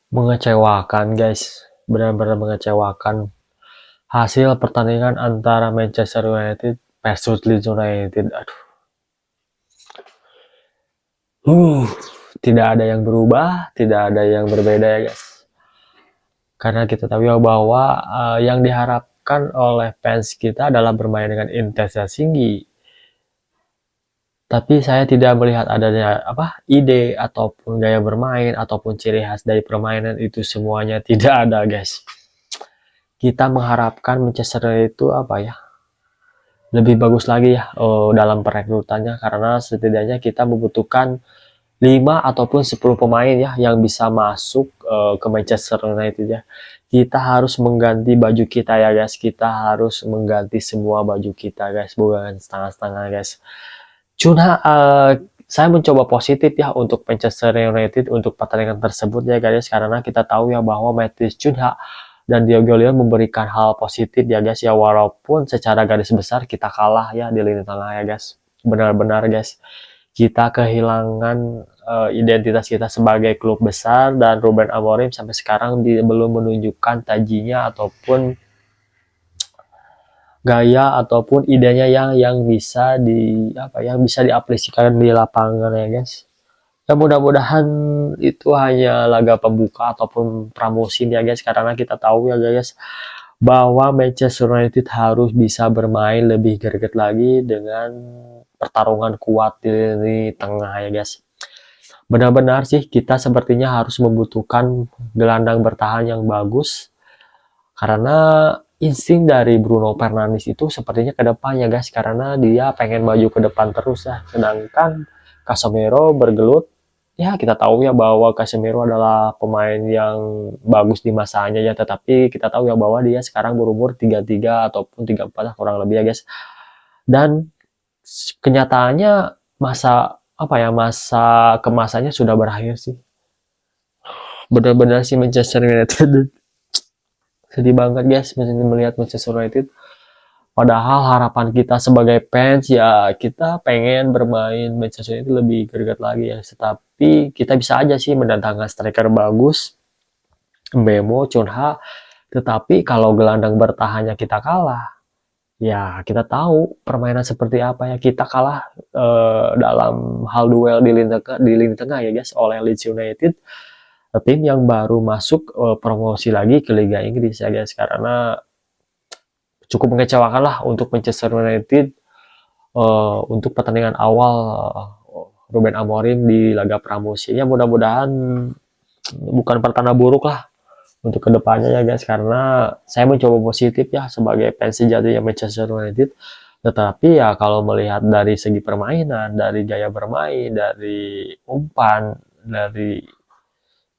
Mengecewakan guys, benar-benar mengecewakan. Hasil pertandingan antara Manchester United versus Leeds United. Aduh. Uh, Tidak ada yang berubah, tidak ada yang berbeda ya guys. Karena kita tahu ya bahwa yang diharapkan oleh fans kita adalah bermain dengan intensitas tinggi. Tapi saya tidak melihat adanya ide ataupun gaya bermain ataupun ciri khas dari permainan itu semuanya tidak ada guys. Kita mengharapkan Manchester United itu lebih bagus lagi ya dalam perekrutannya, karena setidaknya kita membutuhkan 5 ataupun 10 pemain ya yang bisa masuk ke Manchester United ya. Kita harus mengganti baju kita ya guys. Kita harus mengganti semua baju kita guys, bukan setengah-setengah guys. Cuma saya mencoba positif ya untuk Manchester United untuk pertandingan tersebut ya guys, karena kita tahu ya bahwa Matheus Cunha dan Diogo Leon memberikan hal positif ya guys ya, walaupun secara garis besar kita kalah ya di lini tengah ya guys. Benar-benar guys, kita kehilangan identitas kita sebagai klub besar, dan Ruben Amorim sampai sekarang belum menunjukkan tajinya ataupun gaya ataupun idenya yang bisa bisa diaplikasikan di lapangan ya guys. Ya mudah-mudahan itu hanya laga pembuka ataupun pramusim ya guys, karena kita tahu ya guys bahwa Manchester United harus bisa bermain lebih greget lagi dengan pertarungan kuat di tengah ya guys. Benar-benar sih kita sepertinya harus membutuhkan gelandang bertahan yang bagus, karena insting dari Bruno Fernandes itu sepertinya ke depannya guys, karena dia pengen maju ke depan terus ya, sedangkan Casemiro bergelut. Ya kita tahu ya bahwa Casemiro adalah pemain yang bagus di masanya ya, tetapi kita tahu ya bahwa dia sekarang berumur 33 ataupun 34 kurang lebih ya guys. Dan kenyataannya masa kemasannya sudah berakhir sih. Benar-benar sih Manchester United sedih banget guys melihat Manchester United. Padahal harapan kita sebagai fans ya kita pengen bermain Manchester United lebih greget lagi ya. Tetapi kita bisa aja sih mendatangkan striker bagus, Mbemo, Chunha. Tetapi kalau gelandang bertahannya kita kalah, ya kita tahu permainan seperti apa ya. Kita kalah dalam hal duel di lini tengah ya guys oleh Leeds United, tim yang baru masuk promosi lagi ke Liga Inggris ya guys, karena cukup mengecewakan lah untuk Manchester United untuk pertandingan awal Ruben Amorim di laga pramusim. Ya mudah-mudahan bukan pertanda buruk lah untuk kedepannya ya guys, karena saya mencoba positif ya sebagai fans sejatinya Manchester United. Tetapi ya kalau melihat dari segi permainan, dari gaya bermain, dari umpan, dari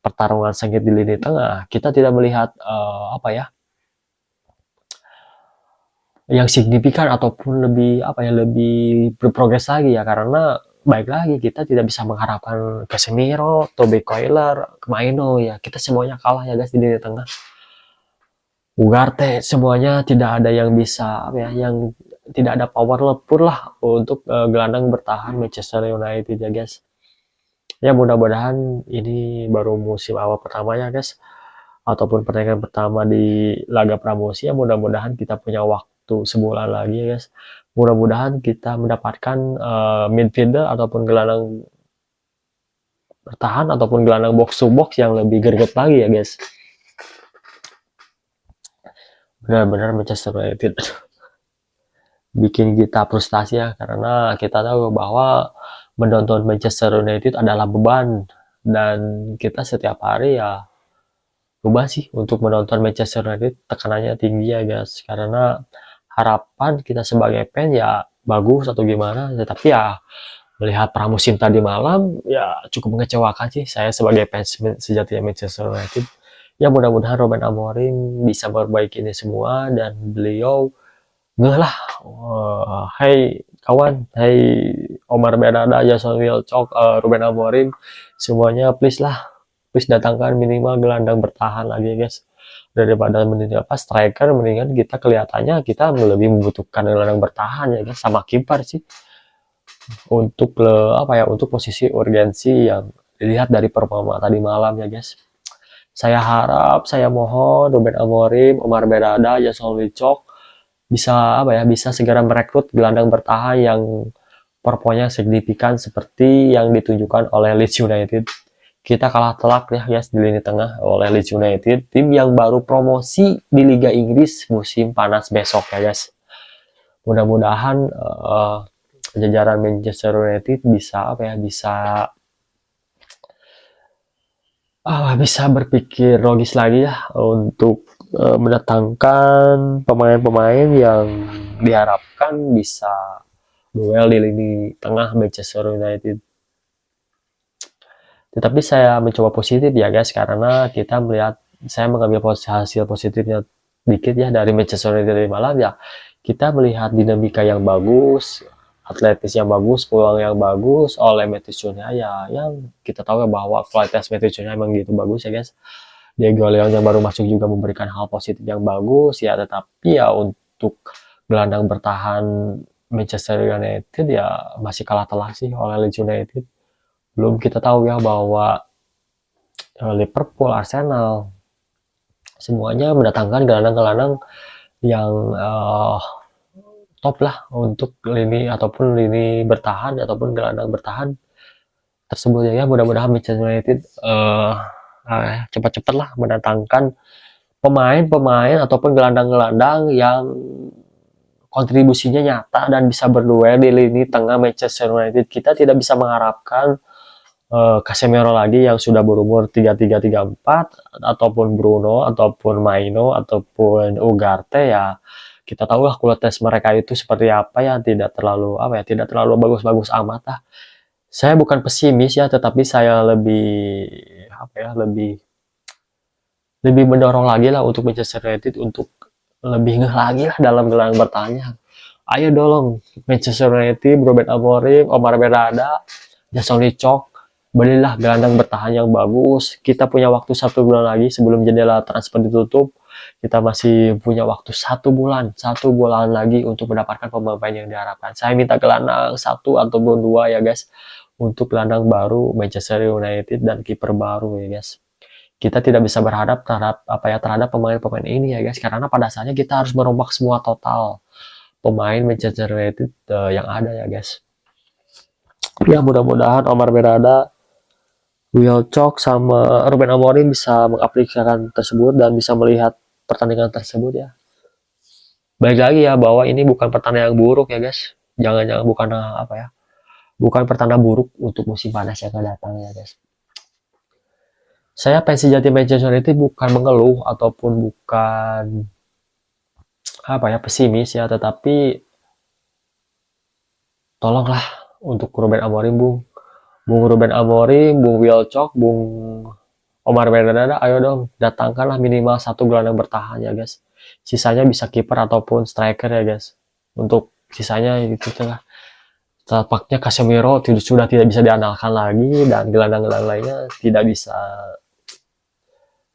pertarungan sengit di lini tengah, kita tidak melihat yang signifikan ataupun lebih berprogres lagi ya, karena baik lagi kita tidak bisa mengharapkan Casemiro, Toby Coiler, Maino ya, kita semuanya kalah ya guys di lini tengah. Ugarte semuanya tidak ada yang bisa yang tidak ada power lepur lah untuk gelandang bertahan Manchester United ya guys. Ya mudah-mudahan ini baru musim awal pertamanya guys, ataupun pertandingan pertama di laga pramusim. Ya mudah-mudahan kita punya waktu sebulan lagi ya guys. Mudah-mudahan kita mendapatkan midfielder ataupun gelandang bertahan ataupun gelandang box to box yang lebih greget lagi ya guys. Benar-benar Manchester United bikin kita frustasi ya, karena kita tahu bahwa menonton Manchester United adalah beban, dan kita setiap hari ya beban sih untuk menonton Manchester United, tekanannya tinggi ya guys, karena harapan kita sebagai fan ya bagus atau gimana, tetapi ya melihat pramusim tadi malam ya cukup mengecewakan sih saya sebagai fans sejati Manchester United. Ya mudah-mudahan Ruben Amorim bisa memperbaiki ini semua, dan beliau ngeh lah. Hai kawan, hai Omar Berada, Jason Wilcock, Ruben Amorim, semuanya please datangkan minimal gelandang bertahan lagi guys, daripada striker. Mendingan kita kelihatannya kita lebih membutuhkan gelandang bertahan ya guys, sama kiper sih untuk untuk posisi urgensi yang dilihat dari performa tadi malam ya guys. Saya harap, saya mohon Ruben Amorim, Omar Berada, Jason Wicok bisa apa ya, bisa segera merekrut gelandang bertahan yang performanya signifikan seperti yang ditunjukkan oleh Leeds United. Kita kalah telak ya guys di lini tengah oleh Leeds United, tim yang baru promosi di Liga Inggris musim panas besok ya guys. Mudah-mudahan jajaran Manchester United bisa apa ya, bisa berpikir logis lagi ya untuk mendatangkan pemain-pemain yang diharapkan bisa duel di lini tengah Manchester United. Tetapi saya mencoba positif ya guys, karena kita melihat, saya mengambil hasil positifnya dikit ya dari Manchester United malam ya. Kita melihat dinamika yang bagus, atletis yang bagus, peluang yang bagus oleh Matheus Cunha ya, yang kita tahu ya bahwa kualitas Matheus Cunha emang gitu bagus ya guys. Diego Leon yang baru masuk juga memberikan hal positif yang bagus ya, tetapi ya untuk gelandang bertahan Manchester United ya masih kalah telak sih oleh Leeds United. Belum kita tahu ya bahwa Liverpool, Arsenal semuanya mendatangkan gelandang-gelandang yang top lah untuk lini ataupun lini bertahan ataupun gelandang bertahan tersebut ya. Mudah-mudahan Manchester United cepat-cepat lah mendatangkan pemain-pemain ataupun gelandang-gelandang yang kontribusinya nyata dan bisa berduel di lini tengah Manchester United. Kita tidak bisa mengharapkan Casemiro lagi yang sudah berumur 33-34 ataupun Bruno ataupun Maino ataupun Ugarte ya, kita tahu lah kualitas mereka itu seperti apa ya, tidak terlalu tidak terlalu bagus-bagus amat lah. Saya bukan pesimis ya, tetapi saya lebih mendorong lagi lah untuk Manchester United untuk lebih ngeh lagi lah dalam gelandang bertahannya. Ayo dong Manchester United, Ruben Amorim, Omar Berada, Jason Licok, belilah gelandang bertahan yang bagus. Kita punya waktu 1 bulan lagi sebelum jendela transfer ditutup. Kita masih punya waktu 1 bulan lagi untuk mendapatkan pemain yang diharapkan. Saya minta gelandang 1 ataupun 2 ya guys, untuk gelandang baru Manchester United dan kiper baru ya guys. Kita tidak bisa berharap terhadap pemain-pemain ini ya guys, karena pada saatnya kita harus merombak semua total pemain Manchester United yang ada ya guys. Ya mudah-mudahan Omar Berada, Wilcock sama Ruben Amorim bisa mengaplikasikan tersebut dan bisa melihat pertandingan tersebut ya. Baik lagi ya bahwa ini bukan pertanda yang buruk ya guys. Jangan bukan pertanda buruk untuk musim panas yang akan datang ya guys. Saya fans sejati Manchester United bukan mengeluh ataupun bukan pesimis ya, tetapi tolonglah untuk Ruben Amorim, Bung Ruben Amorim, Bung Wilcock, Bung Omar Berada, ayo dong datangkanlah minimal 1 gelandang bertahan ya guys. Sisanya bisa kiper ataupun striker ya guys. Untuk sisanya itu lah. Tampaknya Casemiro sudah tidak bisa diandalkan lagi dan gelandang-gelandang lainnya tidak bisa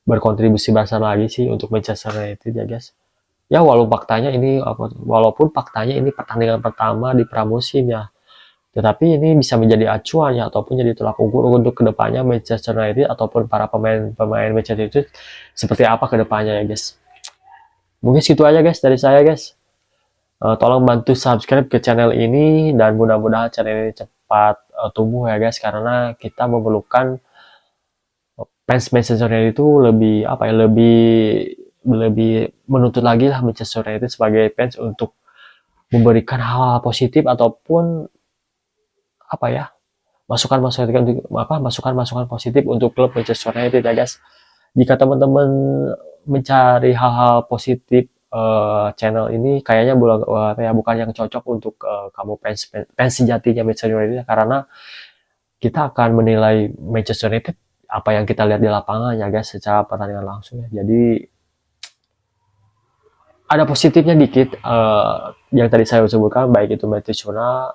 berkontribusi besar lagi sih untuk Manchester United ya guys. Ya walaupun faktanya ini pertandingan pertama di pramusim ya, tetapi ini bisa menjadi acuan ya ataupun jadi tolak ukur untuk kedepannya Manchester United ataupun para pemain Manchester United seperti apa kedepannya ya guys. Mungkin segitu aja guys dari saya guys. Tolong bantu subscribe ke channel ini dan mudah-mudahan channel ini cepat tumbuh ya guys, karena kita memerlukan fans Manchester United itu lebih menuntut lagi lah Manchester United sebagai fans untuk memberikan hal positif ataupun masukan positif untuk klub Manchester United ya guys. Jika teman-teman mencari hal-hal positif channel ini kayaknya bukan yang cocok untuk kamu fans sejatinya Manchester United, karena kita akan menilai Manchester United apa yang kita lihat di lapangan ya guys, secara pertandingan langsung ya. Jadi ada positifnya dikit yang tadi saya sebutkan, baik itu Matheus Cunha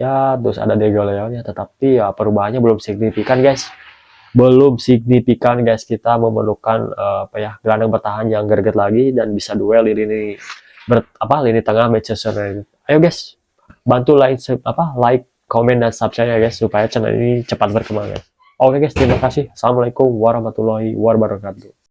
ya, terus ada Diego Leon ya, tetapi ya perubahannya belum signifikan guys. Kita memerlukan gelandang bertahan yang greget lagi dan bisa duel di lini tengah Manchester United. Ayo guys, bantu like, comment dan subscribe ya guys supaya channel ini cepat berkembang guys. Oke guys, terima kasih. Assalamualaikum warahmatullahi wabarakatuh.